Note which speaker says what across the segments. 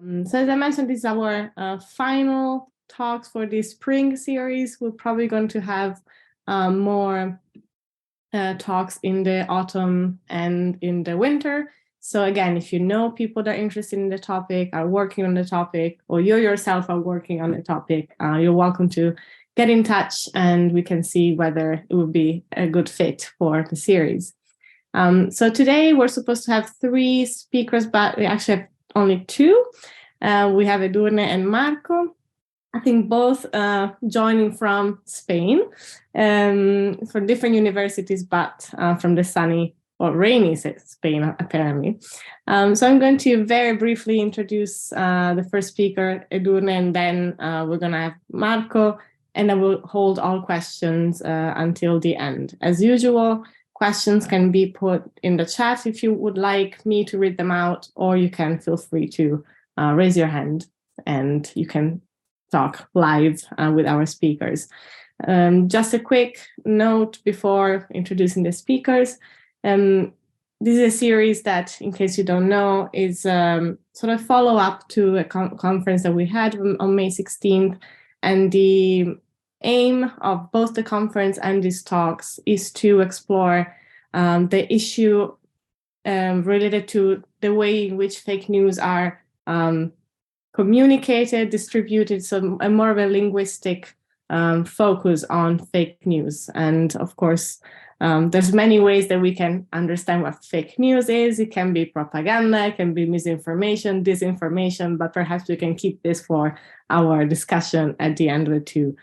Speaker 1: So as I mentioned, this is our final talks for this spring series. We're probably going to have more talks in the autumn and in the winter. So again, if you know people that are interested in the topic, are working on the topic, or you yourself are working on the topic, you're welcome to get in touch and we can see whether it would be a good fit for the series. So today we're supposed to have 3 speakers, but we actually have only 2. We have Edurne and Marco, I think both joining from Spain, from different universities, but from the sunny or rainy Spain, apparently. So I'm going to very briefly introduce the first speaker, Edurne, and then we're going to have Marco, and then we'll hold all questions until the end. As usual, questions can be put in the chat if you would like me to read them out, or you can feel free to raise your hand and you can talk live with our speakers. Just a quick note before introducing the speakers. This is a series that, in case you don't know, is sort of follow-up to a conference that we had on May 16th. And the aim of both the conference and these talks is to explore the issue related to the way in which fake news are communicated, distributed, so a more of a linguistic focus on fake news. And of course, there's many ways that we can understand what fake news is. It can be propaganda, it can be misinformation, disinformation, but perhaps we can keep this for our discussion at the end of the 2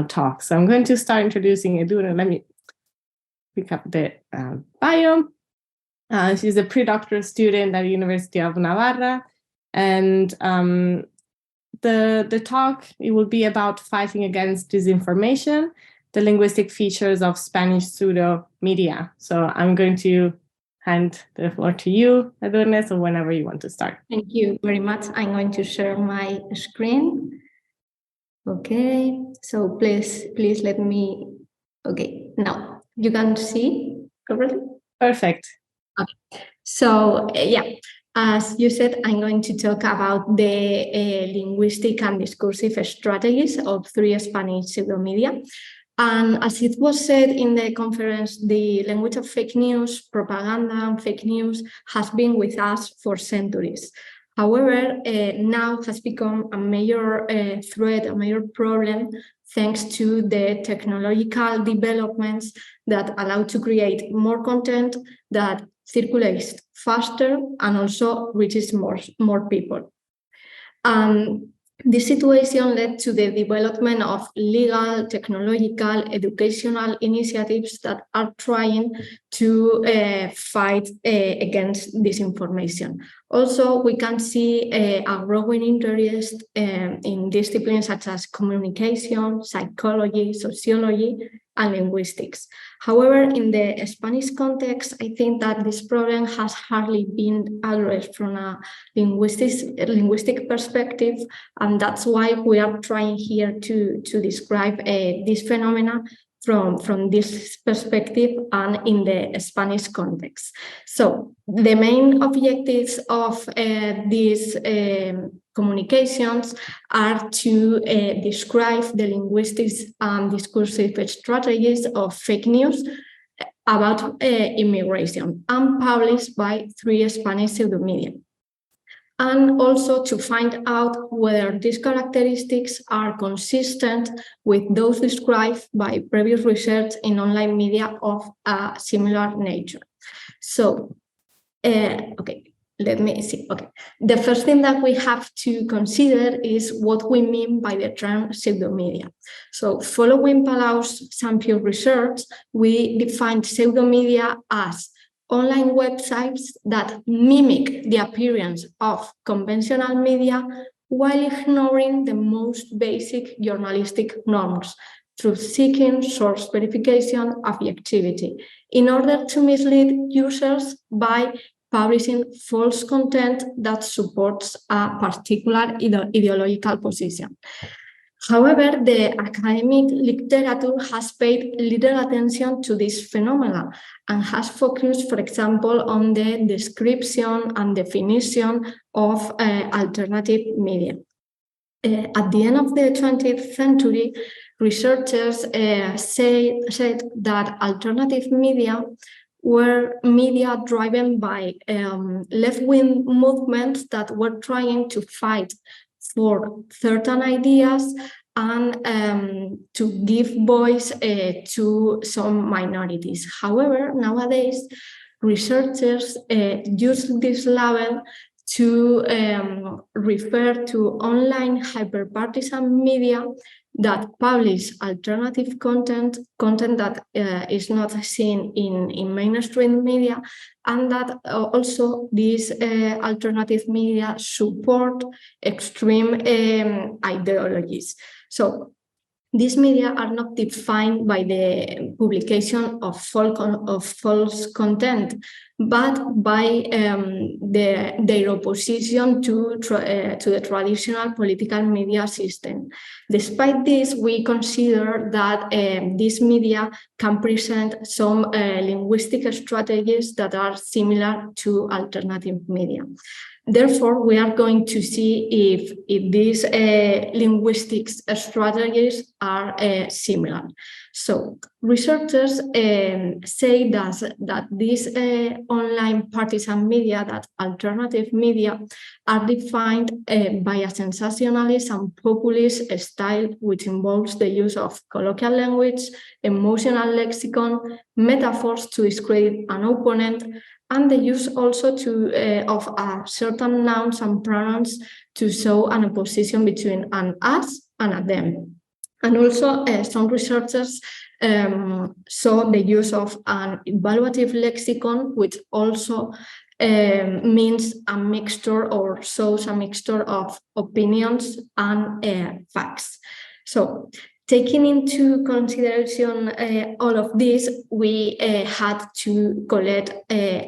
Speaker 1: talks. So I'm going to start introducing Edurne. Let me pick up the bio. She's a pre-doctoral student at the University of Navarra. And the talk, it will be about fighting against disinformation, the linguistic features of Spanish pseudo-media. So I'm going to hand the floor to you, Edurne, so whenever you want to start.
Speaker 2: Thank you very much. I'm going to share my screen. Okay, so please let me, okay, now you can see correctly?
Speaker 1: Perfect.
Speaker 2: Okay, so yeah. As you said, I'm going to talk about the linguistic and discursive strategies of 3 Spanish pseudo-media. And as it was said in the conference, the language of fake news, propaganda, and fake news has been with us for centuries. However, now has become a major threat, a major problem, thanks to the technological developments that allow to create more content that circulates faster and also reaches more people. This situation led to the development of legal, technological, educational initiatives that are trying to fight against disinformation. Also, we can see a growing interest in disciplines such as communication, psychology, sociology, and linguistics. However, in the Spanish context, I think that this problem has hardly been addressed from a linguistic perspective, and that's why we are trying here to describe this phenomena from this perspective and in the Spanish context. So the main objectives of these communications are to describe the linguistics and discursive strategies of fake news about immigration and published by 3 Spanish pseudo-media. And also to find out whether these characteristics are consistent with those described by previous research in online media of a similar nature. So, okay, let me see. Okay, the first thing that we have to consider is what we mean by the term pseudo-media. So, following Palau-Sampio research, we define pseudo-media as online websites that mimic the appearance of conventional media while ignoring the most basic journalistic norms through seeking source verification, objectivity, in order to mislead users by publishing false content that supports a particular ideological position. However, the academic literature has paid little attention to this phenomenon and has focused, for example, on the description and definition of alternative media. At the end of the 20th century, researchers said that alternative media were media driven by left-wing movements that were trying to fight for certain ideas and to give voice to some minorities. However, nowadays, researchers use this label to refer to online hyperpartisan media that publish alternative content that is not seen in mainstream media, and that also these alternative media support extreme ideologies. So these media are not defined by the publication of false content, but by their opposition to the traditional political media system. Despite this, we consider that these media can present some linguistic strategies that are similar to alternative media. Therefore, we are going to see if these linguistics strategies are similar. So researchers say that these online partisan media, that alternative media, are defined by a sensationalist and populist style, which involves the use of colloquial language, emotional lexicon, metaphors to discredit an opponent, and the use also of certain nouns and pronouns to show an opposition between an us and a them. And also some researchers saw the use of an evaluative lexicon, which also means a mixture or shows a mixture of opinions and facts. So taking into consideration all of this, we had to collect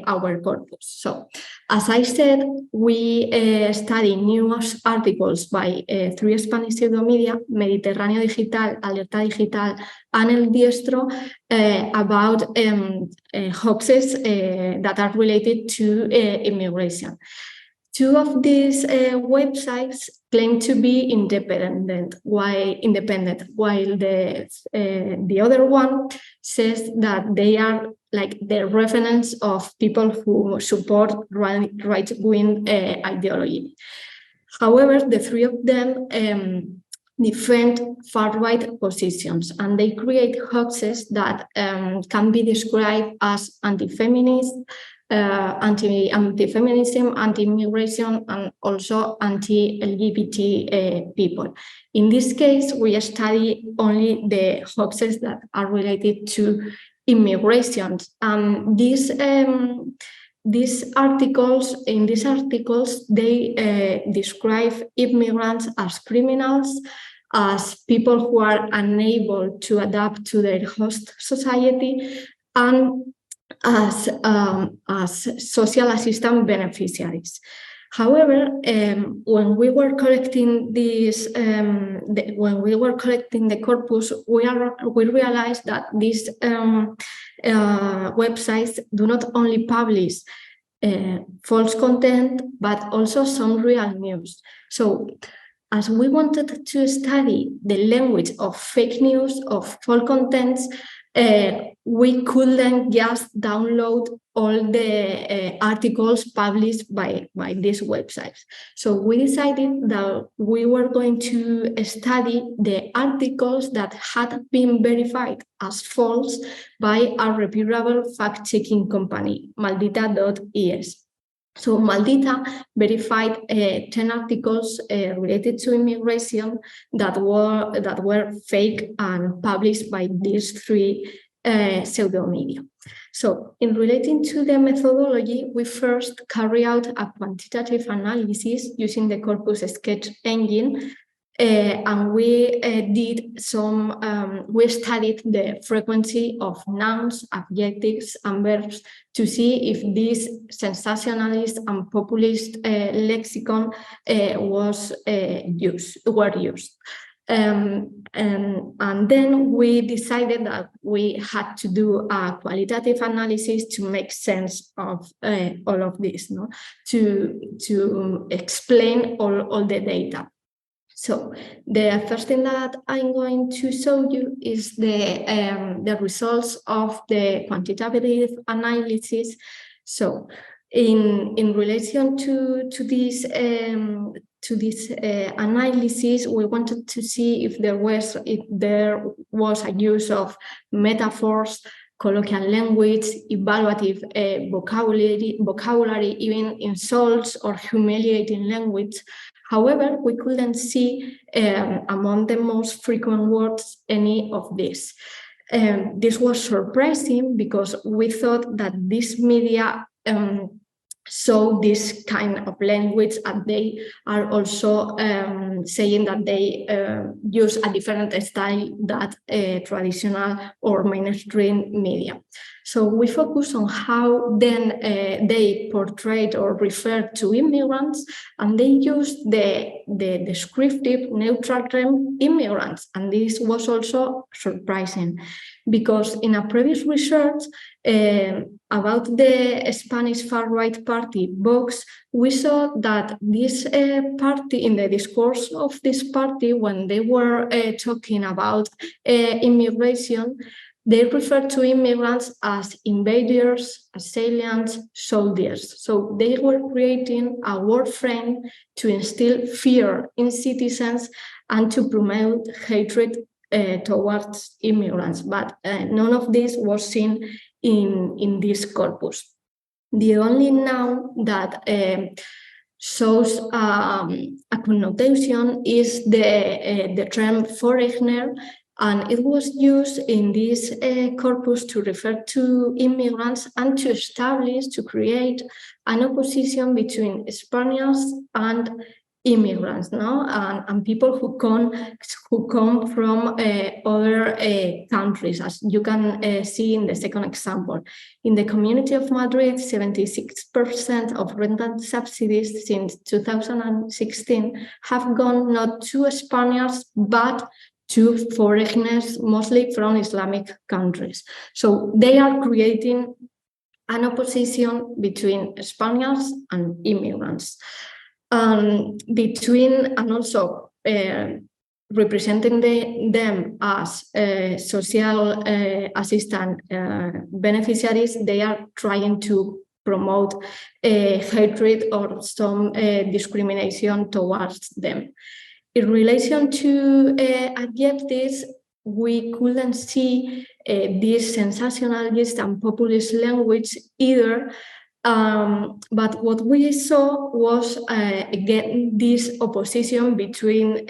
Speaker 2: our corpus. So, as I said, we study news articles by three Spanish pseudo-media, Mediterráneo Digital, Alerta Digital, and El Diestro, about hoaxes that are related to immigration. Two of these websites claim to be independent, while the other one says that they are like the reference of people who support right-wing ideology. However, the three of them defend far-right positions, and they create hoaxes that can be described as anti-feminist, anti-feminism, anti-immigration, and also anti-LGBT people. In this case, we study only the hoaxes that are related to immigration. These articles, they describe immigrants as criminals, as people who are unable to adapt to their host society, and as social assistance beneficiaries. However, when we were collecting this, when we were collecting the corpus, we realized that these websites do not only publish false content, but also some real news. So, as we wanted to study the language of fake news, of false contents, we couldn't just download all the articles published by these websites. So we decided that we were going to study the articles that had been verified as false by a reputable fact-checking company, Maldita.es. So Maldita verified 10 articles related to immigration that were fake and published by these three pseudo-media. So in relating to the methodology, we first carry out a quantitative analysis using the corpus sketch engine, and we we studied the frequency of nouns, adjectives, and verbs to see if this sensationalist and populist lexicon were used. And then we decided that we had to do a qualitative analysis to make sense of all of this, no? To explain all the data. So the first thing that I'm going to show you is the results of the quantitative analysis. So in relation to this analysis, we wanted to see if there was a use of metaphors, colloquial language, evaluative vocabulary, even insults or humiliating language. However, we couldn't see among the most frequent words any of this. This was surprising because we thought that this media show this kind of language, and they are also saying that they use a different style that traditional or mainstream media. So we focus on how then they portrayed or referred to immigrants, and they used the descriptive neutral term immigrants. And this was also surprising because in a previous research about the Spanish far-right party Vox, we saw that this party, in the discourse of this party, when they were talking about immigration, they referred to immigrants as invaders, assailants, soldiers. So they were creating a word frame to instill fear in citizens and to promote hatred towards immigrants. But none of this was seen in this corpus. The only noun that shows a connotation is the term foreigner, and it was used in this corpus to refer to immigrants and to establish, to create an opposition between Spaniards and immigrants, no, and people who come from other countries, as you can see in the second example. In the Community of Madrid, 76% of rental subsidies since 2016 have gone not to Spaniards but to foreigners, mostly from Islamic countries. So they are creating an opposition between Spaniards and immigrants. And also representing them as social assistant beneficiaries, they are trying to promote hatred or some discrimination towards them. In relation to adjectives, we couldn't see this sensationalist and populist language either. But what we saw was, again, this opposition between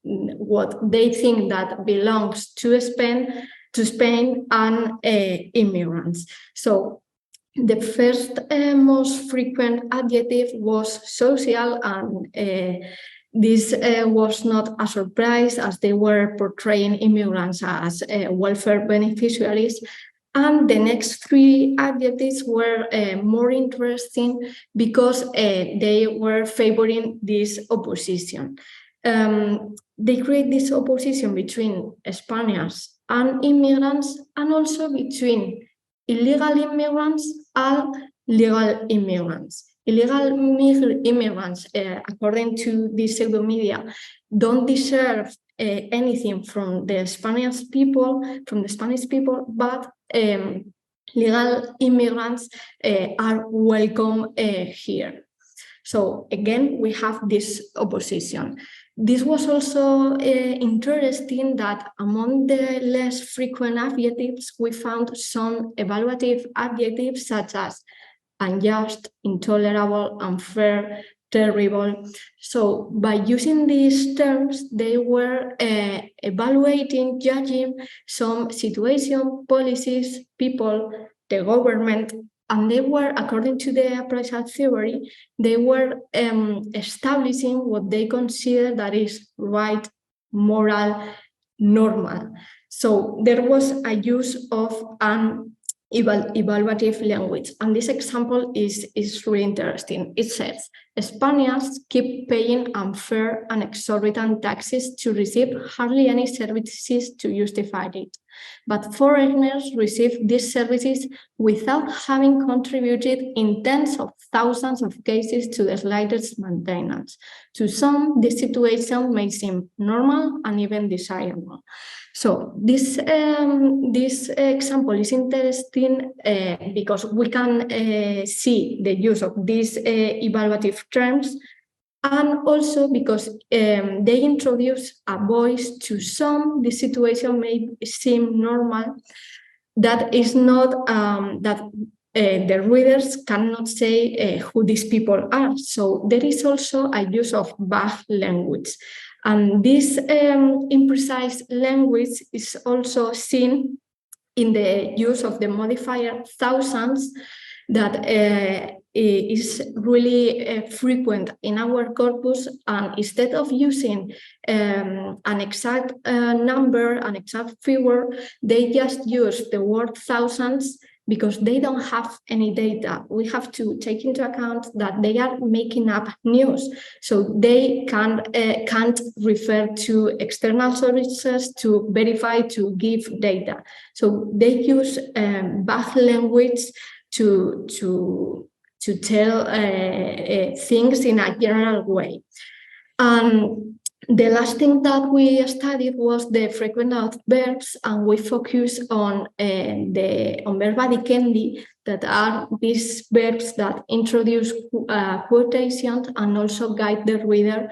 Speaker 2: what they think that belongs to Spain and immigrants. So the first most frequent adjective was social, and this was not a surprise, as they were portraying immigrants as welfare beneficiaries. And the next three adjectives were more interesting because they were favoring this opposition. They create this opposition between Spaniards and immigrants, and also between illegal immigrants and legal immigrants. Illegal immigrants, according to the Pseudo-Media, don't deserve anything from the Spanish people, but legal immigrants are welcome here. So again, we have this opposition. This was also interesting that among the less frequent adjectives, we found some evaluative adjectives such as unjust, intolerable, unfair, terrible. So by using these terms, they were evaluating, judging some situation, policies, people, the government, and they were, according to the appraisal theory, they were establishing what they consider that is right, moral, normal. So there was a use of an evaluative language. And this example is really interesting. It says, Spaniards keep paying unfair and exorbitant taxes to receive hardly any services to justify it. But foreigners receive these services without having contributed in tens of thousands of cases to the slightest maintenance. To some, this situation may seem normal and even desirable. So this example is interesting because we can see the use of these evaluative terms, and also because they introduce a voice to some. The situation may seem normal, that is not that the readers cannot say who these people are. So there is also a use of vague language. And this imprecise language is also seen in the use of the modifier thousands that is really frequent in our corpus. And instead of using an exact number, an exact figure, they just use the word thousands because they don't have any data. We have to take into account that they are making up news, so they can't refer to external sources to verify, to give data. So they use vague language to tell things in a general way. The last thing that we studied was the frequent adverbs, and we focus on verba dicendi, that are these verbs that introduce quotations and also guide the reader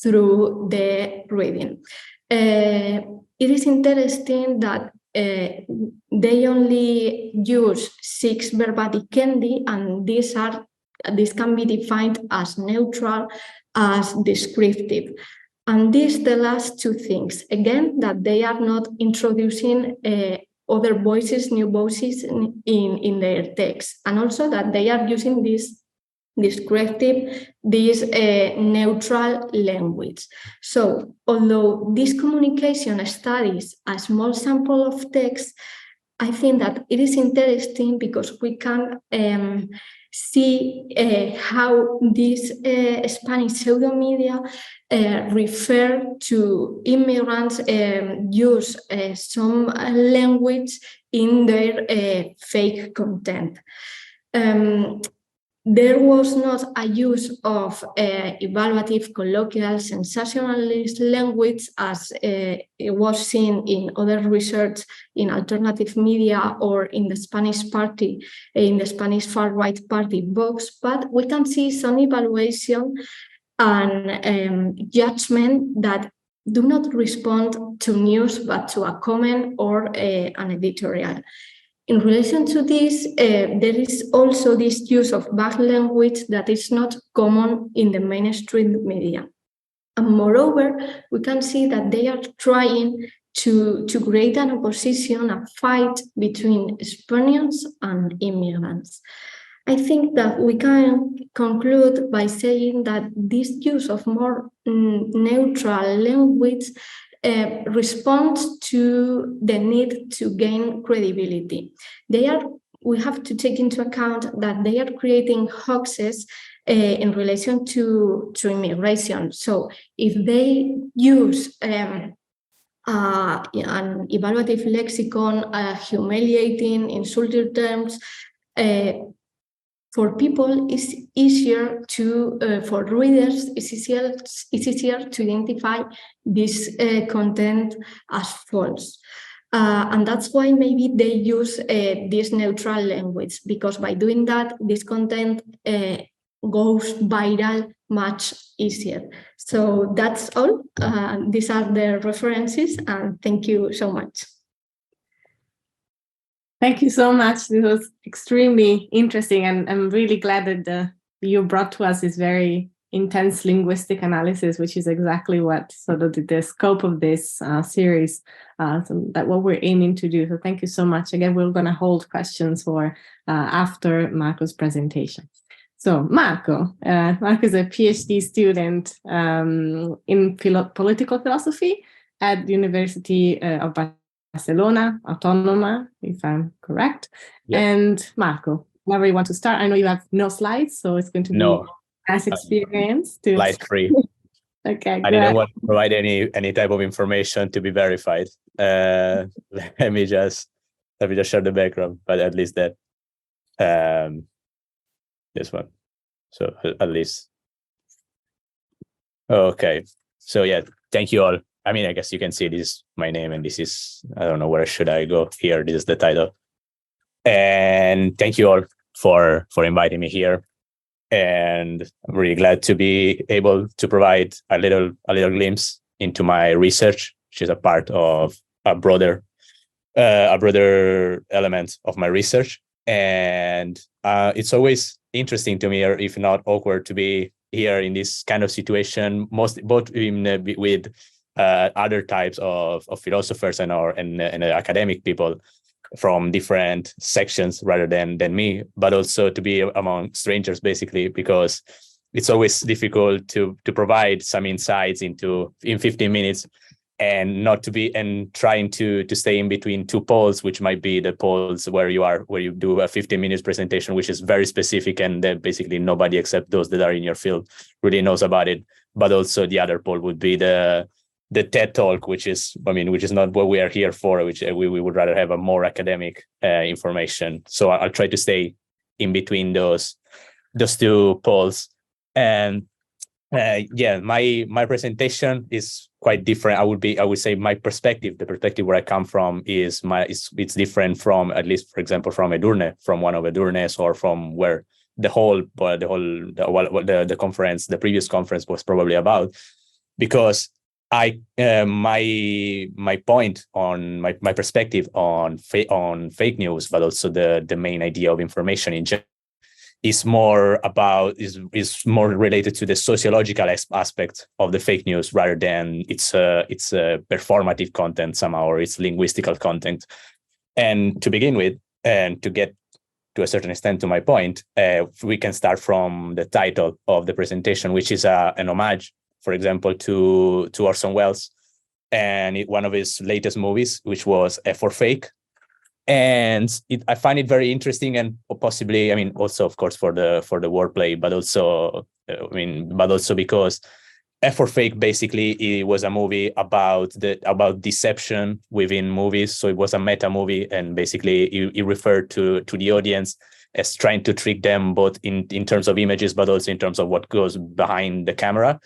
Speaker 2: through the reading. It is interesting that they only use 6 verba dicendi, and these can be defined as neutral, as descriptive. And these tell us 2 things. Again, that they are not introducing other voices, new voices in their text. And also that they are using this descriptive, this neutral language. So although this communication studies a small sample of text, I think that it is interesting because we can see how this Spanish pseudo-media refer to immigrants, use some language in their fake content. There was not a use of evaluative, colloquial, sensationalist language as it was seen in other research in alternative media or in the Spanish party, in the Spanish far-right party Vox, but we can see some evaluation and judgment that do not respond to news but to a comment or an editorial. In relation to this, there is also this use of vague language that is not common in the mainstream media. And moreover, we can see that they are trying to create an opposition, a fight between Spaniards and immigrants. I think that we can conclude by saying that this use of more neutral language responds to the need to gain credibility. We have to take into account that they are creating hoaxes in relation to immigration. So if they use an evaluative lexicon, humiliating, insulting terms, for people, it's easier for readers, it's easier to identify this content as false. And that's why maybe they use this neutral language, because by doing that, this content goes viral much easier. So that's all. These are the references, and thank you so much.
Speaker 1: Thank you so much. This was extremely interesting, and I'm really glad that you brought to us this very intense linguistic analysis, which is exactly what sort of the scope of this series, so that what we're aiming to do. So thank you so much. Again, we're going to hold questions for after Marco's presentation. So Marco is a PhD student in political philosophy at the University of Barcelona, Autònoma, if I'm correct. Yes. And Marco, whenever you want to start, I know you have no slides, so it's going to be Past experience to
Speaker 3: light free.
Speaker 1: Okay,
Speaker 3: I didn't want to provide any type of information to be verified. Let me just share the background, but at least that this one. So at least. Okay. So yeah, thank you all. I mean, I guess you can see this is my name, and this is, I don't know, where should I go here? This is the title. And thank you all for inviting me here. And I'm really glad to be able to provide a little glimpse into my research, which is a part of a broader element of my research. And it's always interesting to me, or if not awkward, to be here in this kind of situation, both with other types of philosophers and academic people from different sections rather than me, but also to be among strangers, basically, because it's always difficult to provide some insights in 15 minutes and not to be, and trying to stay in between two poles, which might be the poles where you do a 15 minutes presentation, which is very specific, and that basically nobody except those that are in your field really knows about it. But also the other pole would be the TED Talk, which is not what we are here for, which we would rather have a more academic information. So I'll try to stay in between those two poles. And my presentation is quite different. I would say my perspective, the perspective where I come from, it's different from, at least, for example, from Edurne, from one of Edurne's, or from where the conference, the previous conference, was probably about, because my point on my perspective on fake news, but also the main idea of information in general, is more related to the sociological aspect of the fake news, rather than its performative content somehow, or its linguistical content. And to begin with, and to get to a certain extent to my point, we can start from the title of the presentation, which is an homage, for example, to Orson Welles, and one of his latest movies, which was F for Fake. And I find it very interesting, and possibly, also, of course, for the wordplay, but also because F for Fake, basically, it was a movie about deception within movies. So it was a meta movie, and basically it referred to the audience as trying to trick them, both in terms of images, but also in terms of what goes behind the camera.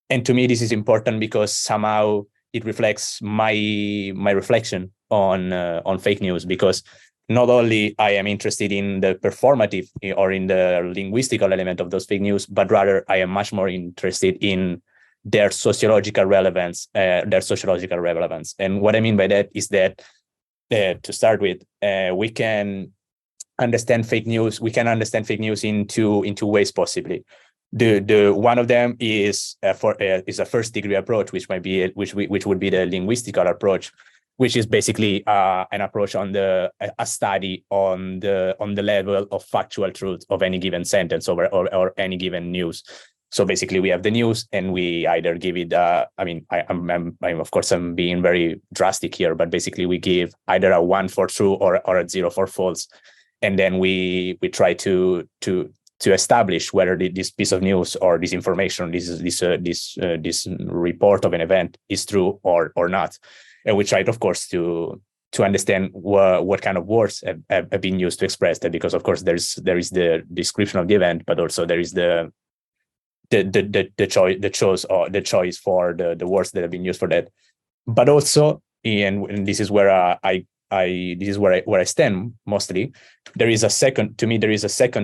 Speaker 3: And to me, this is important because somehow it reflects my reflection on fake news, because not only I am interested in the performative or in the linguistical element of those fake news, but rather I am much more interested in their sociological relevance. And what I mean by that is that, to start with, we can understand fake news. We can understand fake news in two ways, possibly. The one of them is a first degree approach, which would be the linguistical approach, which is basically an approach on a study on the level of factual truth of any given sentence or any given news. So basically, we have the news, and we either give it. I'm of course I'm being very drastic here, but basically we give either a 1 for true or a 0 for false, and then we try to establish whether this piece of news or this information, this report of an event, is true or not. And we tried, of course, to understand what kind of words have been used to express that, because, of course, there is the description of the event, but also there is the choice for the words that have been used for that. But also, and this is where I stand mostly, there is a second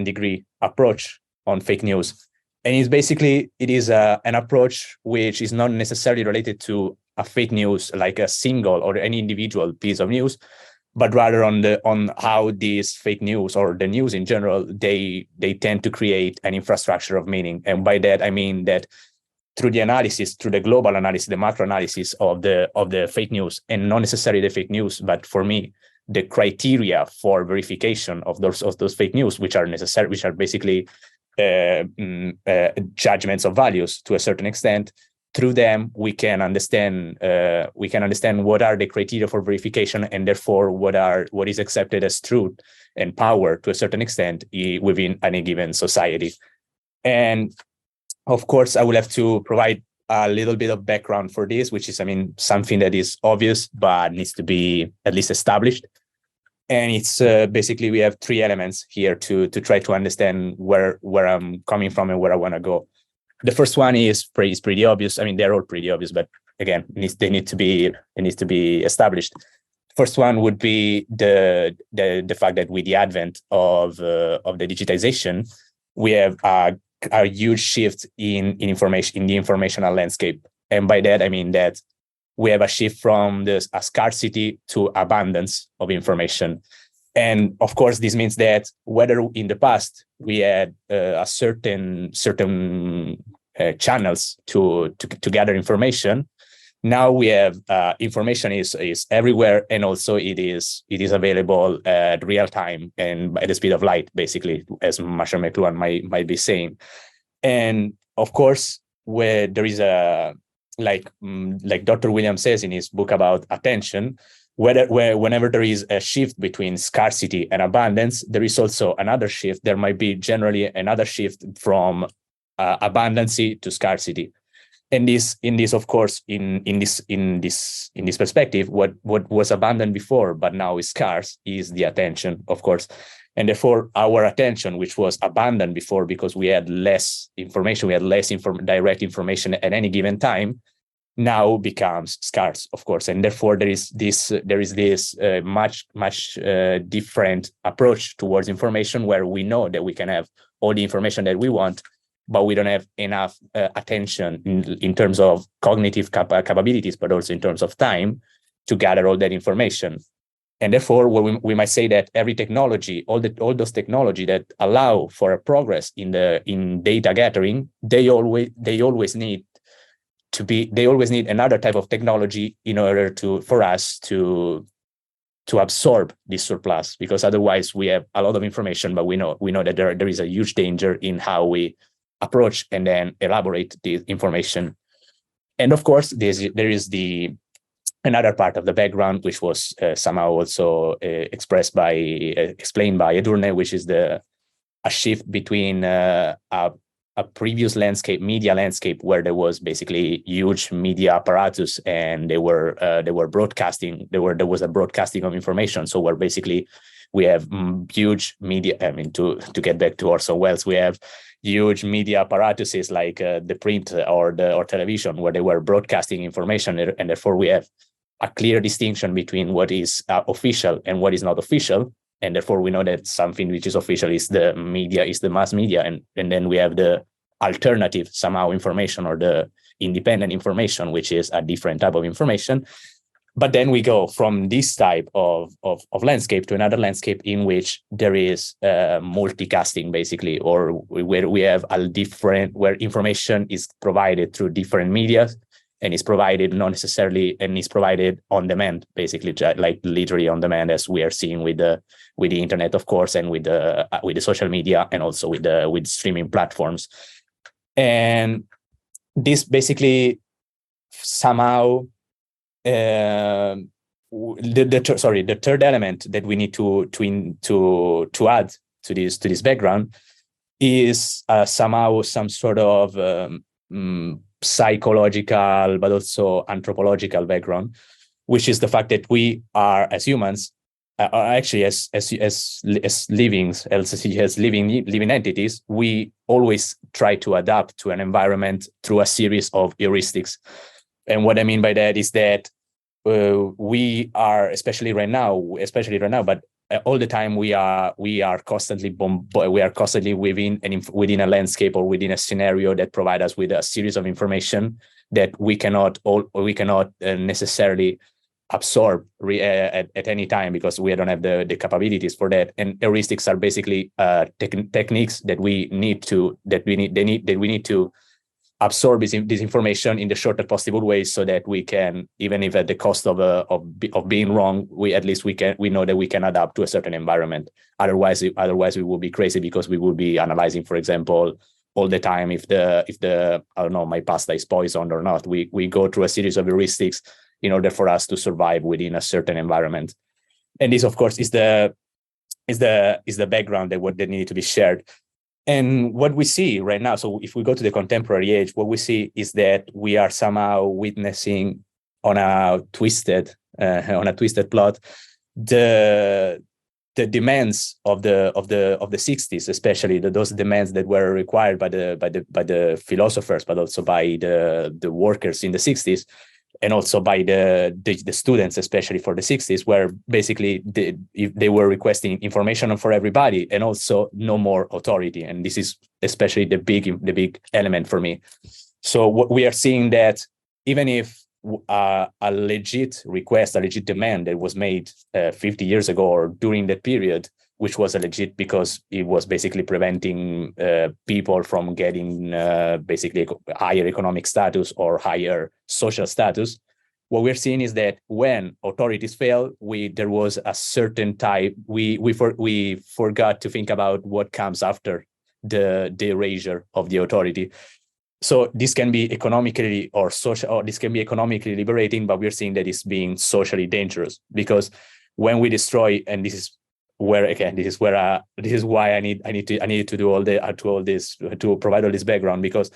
Speaker 3: degree approach on fake news, and it is an approach which is not necessarily related to a fake news, like a single or any individual piece of news, but rather on how these fake news, or the news in general, they tend to create an infrastructure of meaning. And by that I mean that through the global analysis, the macro analysis of the fake news, and not necessarily the fake news, but for me, the criteria for verification of those fake news, which are basically judgments of values to a certain extent. Through them, we can understand what are the criteria for verification, and therefore what is accepted as truth and power to a certain extent within any given society. And of course, I will have to provide a little bit of background for this, which is, something that is obvious, but needs to be at least established. And it's basically, we have three elements here to try to understand where I'm coming from and where I want to go. The first one is pretty obvious. They're all pretty obvious, but again, they need to be established. First one would be the fact that with the advent of the digitization, we have a huge shift in the informational landscape. And by that, I mean that we have a shift from a scarcity to abundance of information. And of course, this means that whether in the past we had a certain channels to gather information, now we have information is everywhere, and also it is available at real time and at the speed of light, basically, as Marshall McLuhan might be saying. And of course, where there is a like Dr. Williams says in his book about attention, whenever there is a shift between scarcity and abundance, there is also another shift. There might be generally another shift from abundancy to scarcity. And this, of course, in this perspective, what was abundant before but now is scarce is the attention, of course. And therefore, our attention, which was abundant before because we had less information, we had less direct information at any given time, now becomes scarce, of course. And therefore, there is this much different approach towards information, where we know that we can have all the information that we want, but we don't have enough attention in terms of cognitive capabilities, but also in terms of time to gather all that information. And therefore, we might say that every technology, all those technology that allow for a progress in data gathering, they always need another type of technology in order for us to absorb this surplus, because otherwise we have a lot of information, but we know that there is a huge danger in how we approach and then elaborate the information. And of course, there is another part of the background, which was somehow also explained by Edurne, which is a shift between a previous media landscape, where there was basically huge media apparatus, and they were broadcasting. There was a broadcasting of information. So where basically we have huge media. To get back to Orson Welles, we have huge media apparatuses like the print or television, where they were broadcasting information, and therefore we have a clear distinction between what is official and what is not official. And therefore we know that something which is official is the media, is the mass media. And then we have the alternative somehow information, or the independent information, which is a different type of information. But then we go from this type of landscape to another landscape in which there is multicasting, basically, or where we have where information is provided through different media, and is provided not necessarily, and is provided on demand, basically, like literally on demand, as we are seeing with the internet, of course, and with the social media, and also with streaming platforms. And this basically somehow the third element that we need to add to this background is somehow some sort of psychological but also anthropological background, which is the fact that we are, as humans, actually as living entities, we always try to adapt to an environment through a series of heuristics. And what I mean by that is that we are, especially right now, but all the time we are constantly within a landscape or within a scenario that provide us with a series of information that we cannot necessarily absorb at any time, because we don't have the capabilities for that. And heuristics are basically techniques that we need to absorb this information in the shortest possible way, so that we can, even if at the cost of being wrong, we know that we can adapt to a certain environment. Otherwise we will be crazy, because we will be analyzing, for example, all the time if the I don't know, my pasta is poisoned or not. We go through a series of heuristics in order for us to survive within a certain environment. And this, of course, is the background that needed to be shared. And what we see right now, so if we go to the contemporary age, what we see is that we are somehow witnessing on a twisted plot the demands of the 60s, especially those demands that were required by the philosophers, but also by the workers in the 60s, and also by the students, especially for the 60s, where basically they were requesting information for everybody and also no more authority. And this is especially the big element for me. So what we are seeing that even if a legit request, a legit demand that was made 50 years ago or during that period, which was a legit because it was basically preventing people from getting basically higher economic status or higher social status. What we're seeing is that when authorities fail, there was a certain type, we forgot to think about what comes after the erasure of the authority. So this can be economically or social, or this can be economically liberating, but we're seeing that it's being socially dangerous, because when we destroy, and this is where again, this is why I need to do all this to provide all this background, because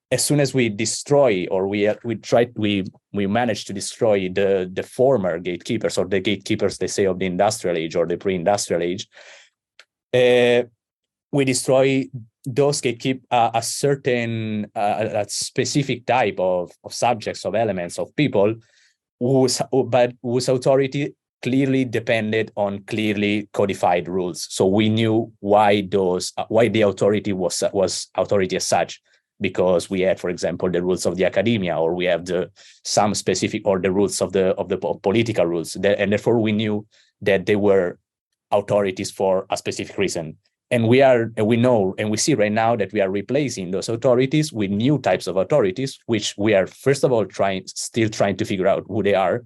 Speaker 3: as soon as we destroy or we manage to destroy the former gatekeepers, or the gatekeepers, they say, of the industrial age or the pre-industrial age, we destroy those gatekeep a certain a specific type of subjects, of elements, of people whose authority clearly depended on clearly codified rules. So we knew why the authority was authority as such, because we had, for example, the rules of the academia, or we have some specific, or the rules of the political rules, and therefore we knew that they were authorities for a specific reason. And we know and we see right now that we are replacing those authorities with new types of authorities, which we are, first of all, still trying to figure out who they are.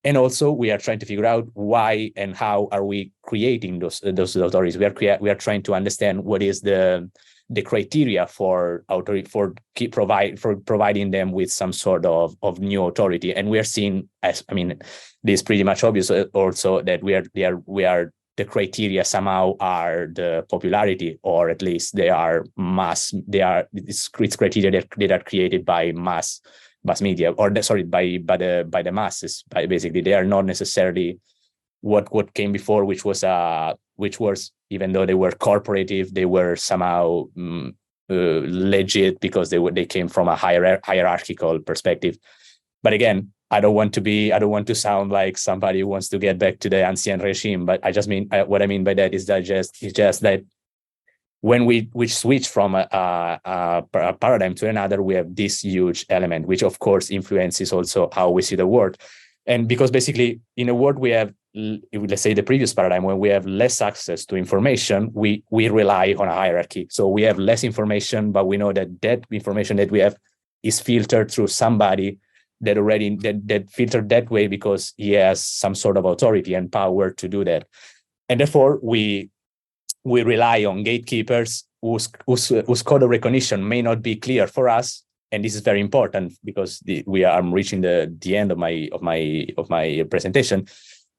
Speaker 3: And also we are trying to figure out why and how are we creating those authorities. We are trying to understand what is the criteria for authority, for providing them with some sort of new authority. And we are seeing, this is pretty much obvious also, that the criteria somehow are the popularity, or at least they are mass. It's criteria that are created by mass media, or by the masses. Basically, they are not necessarily what came before, which was even though they were corporative, they were somehow legit because they came from a hierarchical perspective. But again, I don't want to sound like somebody who wants to get back to the ancien regime, but I just mean, what I mean by that is that it's just that when we switch from a paradigm to another, we have this huge element, which of course influences also how we see the world. And because basically in a world we have, let's say the previous paradigm, when we have less access to information, we rely on a hierarchy. So we have less information, but we know that information that we have is filtered through somebody that filtered that way because he has some sort of authority and power to do that. And therefore we rely on gatekeepers whose code of recognition may not be clear for us. And this is very important because I'm reaching the end of my presentation.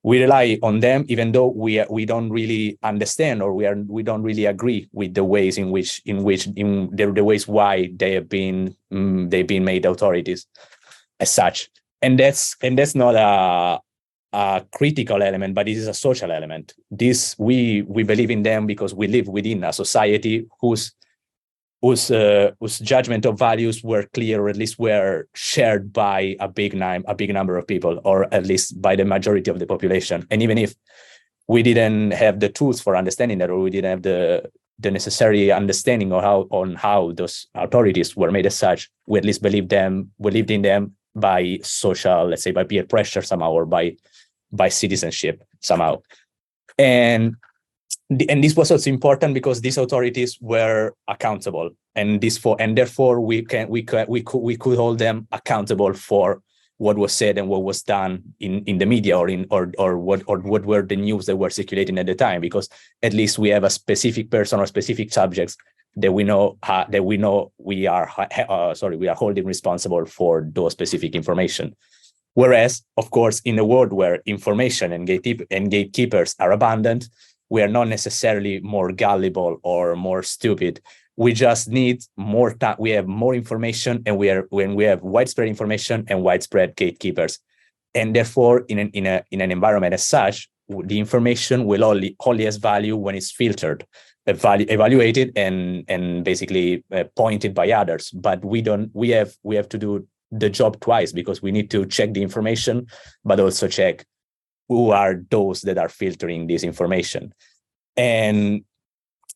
Speaker 3: We rely on them, even though we don't really understand, or we don't really agree with the ways in the ways why they've been made authorities as such. And that's not a critical element, but it is a social element. This we believe in them because we live within a society whose judgment of values were clear, or at least were shared by a big number of people, or at least by the majority of the population. And even if we didn't have the tools for understanding that, or we didn't have the necessary understanding on how those authorities were made as such, we at least believed in them by social, let's say, by peer pressure somehow, or by citizenship somehow. And this was also important because these authorities were accountable, and therefore we could hold them accountable for what was said and what was done in the media, or what were the news that were circulating at the time, because at least we have a specific person or specific subjects that we know we are holding responsible for those specific information. Whereas, of course, in a world where information and gatekeepers are abundant, we are not necessarily more gullible or more stupid. We just need more time. We have more information, and when we have widespread information and widespread gatekeepers, and therefore in an environment as such, the information will only has value when it's filtered, evaluated, and basically pointed by others. But we have to do the job twice, because we need to check the information, but also check who are those that are filtering this information. And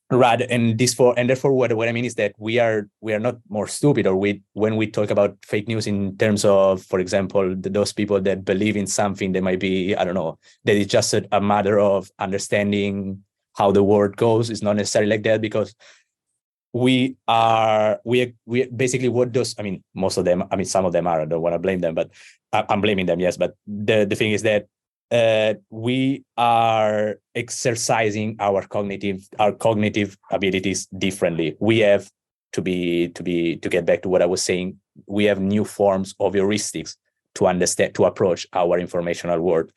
Speaker 3: therefore what I mean is that we are not more stupid, or when we talk about fake news in terms of, for example, those people that believe in something that might be, I don't know, that it's just a matter of understanding how the world goes. It's not necessarily like that, because we basically what those, I mean, most of them, I mean, some of them are, I don't want to blame them, but I'm blaming them, yes. But the thing is that we are exercising our cognitive abilities differently. We have to get back to what I was saying. We have new forms of heuristics to understand, to approach our informational world.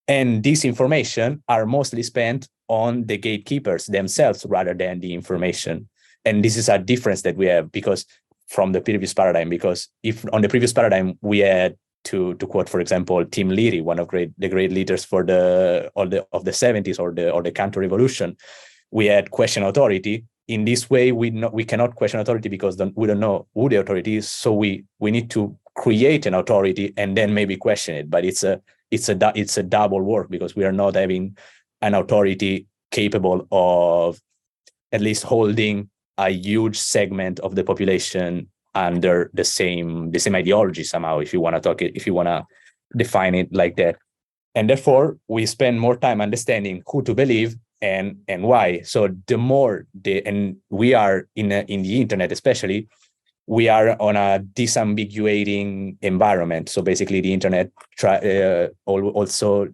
Speaker 3: And this information are mostly spent on the gatekeepers themselves rather than the information. And this is a difference that we have, because from the previous paradigm, because if on the previous paradigm we had to quote, for example, Tim Leary, one of the great leaders for the 70s or the counter-revolution, we had question authority. In this way, we cannot question authority because we don't know who the authority is. So we need to create an authority and then maybe question it. But it's a double work, because we are not having an authority capable of at least holding a huge segment of the population under the same ideology somehow, if you want to define it like that. And therefore we spend more time understanding who to believe and why. So the more and we are in the internet, especially, we are on a disambiguating environment. So basically the internet also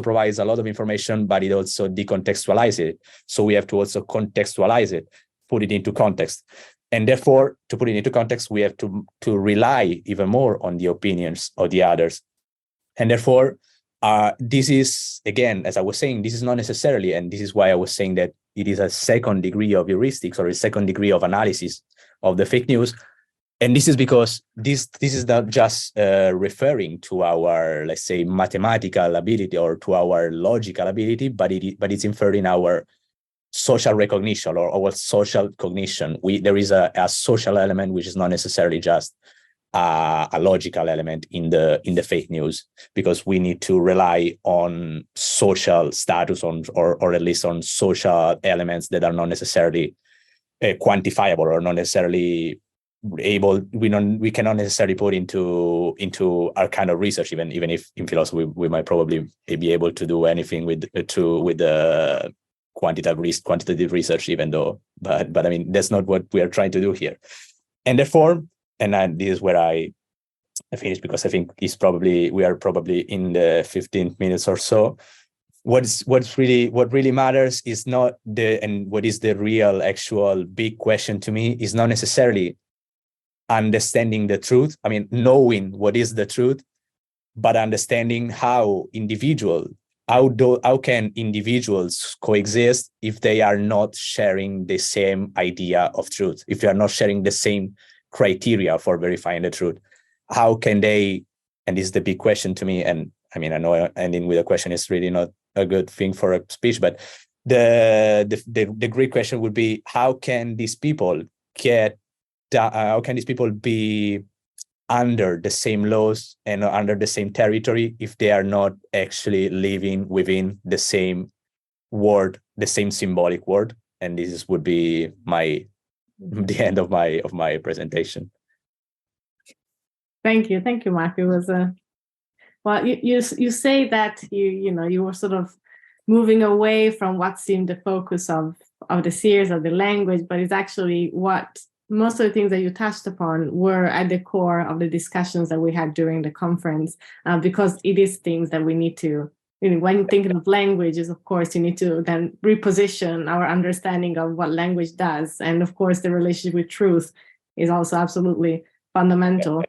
Speaker 3: provides a lot of information, but it also decontextualizes it. So we have to also contextualize it, put it into context. And therefore, to put it into context, we have to rely even more on the opinions of the others. And therefore, this is, again, as I was saying, this is not necessarily, and this is why I was saying that it is a second degree of heuristics, or a second degree of analysis of the fake news. And this is because this is not just referring to our, let's say, mathematical ability or to our logical ability, but it's inferring our social recognition or our social cognition. There is a social element which is not necessarily just a logical element in the fake news, because we need to rely on social status or at least on social elements that are not necessarily quantifiable or not necessarily able. We cannot necessarily put into our kind of research, even if in philosophy we might probably be able to do anything with the quantitative research, even though, but I mean, that's not what we are trying to do here. And therefore, and this is where I finish, because I think we are probably in the 15 minutes or so. What really matters is not what is the real actual big question to me is not necessarily understanding the truth. I mean, knowing what is the truth, but understanding how can individuals coexist if they are not sharing the same idea of truth, if they are not sharing the same criteria for verifying the truth. How can they, and this is the big question to me, and I mean, I know ending with a question is really not a good thing for a speech, but the great question would be, how can these people be under the same laws and under the same territory if they are not actually living within the same word, the same symbolic word? And this would be the end of my presentation.
Speaker 1: Thank you, Mark. It was well, you say that you were sort of moving away from what seemed the focus of the series of the language, but it's actually what most of the things that you touched upon were at the core of the discussions that we had during the conference, because it is things that we need to, when thinking of languages, of course, you need to then reposition our understanding of what language does. And of course, the relationship with truth is also absolutely fundamental.